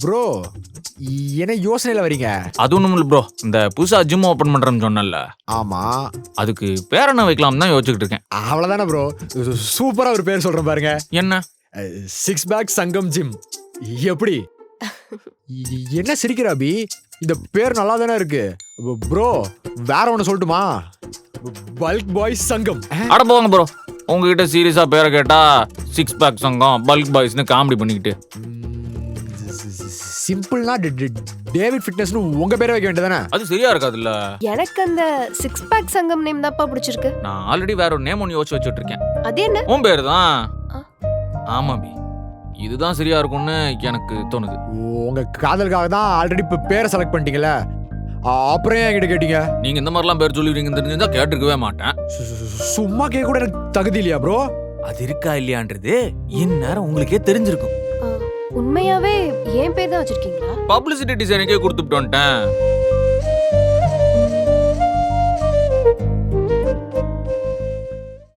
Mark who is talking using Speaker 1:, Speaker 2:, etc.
Speaker 1: Bro, என்ன யோசனையில வரீங்க?
Speaker 2: அது ஒண்ணும் இல்ல ப்ரோ. இந்த புதுசா ஜிம் ஓபன் பண்றேன்னு சொன்னேன்ல,
Speaker 1: ஆமா.
Speaker 2: அதுக்கு பேர் என்ன வைக்கலாம் தான் யோசிச்சுக்கிட்டு இருக்கேன்.
Speaker 1: அவ்வளவுதானே ப்ரோ. சூப்பரா ஒரு பேர் சொல்றேன் பாருங்க.
Speaker 2: என்ன?
Speaker 1: சிக்ஸ் பேக் சங்கம் ஜிம். எப்படி? என்ன சிரிக்கிற அபி? இந்த பேர் நல்லா தானே இருக்கு. ப்ரோ, வேற ஒன்னு சொல்லட்டுமா? பல்க் பாய்ஸ் சங்கம்.
Speaker 2: அட போங்க ப்ரோ. உங்ககிட்ட சீரியஸா பேரை கேட்டா சிக்ஸ் பேக் சங்கம், பல்க் பாய்ஸ்னு காமெடி பண்ணிக்கிட்டு.
Speaker 1: சிம்பிள்னா டேவிட் ஃபிட்னஸ்னு உங்க பேரை வைக்க வேண்டியதானே?
Speaker 2: அது சரியா இருக்காதுல்ல.
Speaker 3: எனக்கு அந்த சிக்ஸ் பேக் சங்கம் நேம் தான்ப்பா பிடிச்சிருக்கு.
Speaker 2: நான் ஆல்ரெடி வேற ஒரு நேம் ஒன்று யோசிச்சு வச்சுட்டு இருக்கேன்.
Speaker 3: அது என்ன?
Speaker 2: உன் பேர் தான்.
Speaker 3: ஆ.
Speaker 2: ஆமா பி, இதுதான் சரியா இருக்கும்னு எனக்கு தோணுது.
Speaker 1: உங்க காதலுக்காக தான் ஆல்ரெடி பேரை செலக்ட் பண்ணிட்டீங்கல்ல, அப்புறம் ஏன் என்கிட்ட கேட்டீங்க?
Speaker 2: நீங்க இந்த மாதிரிலாம் பேர் சொல்லுவீங்கன்னு தெரிஞ்சிருந்தா கேட்டிருக்கவே மாட்டேன்.
Speaker 1: சும்மா கேட்க கூட எனக்கு தகுதி இல்லையா ப்ரோ?
Speaker 2: அது இருக்கா இல்லையான்றது இந்நேரம் உங்களுக்கே தெரிஞ்சிருக்கும்.
Speaker 3: உண்மையாவே என் பேர் தான் வச்சிருக்கீங்களா?
Speaker 2: பப்ளிசிட்டி டிசைனுக்கே கொடுத்துட்டு வந்துட்டேன்.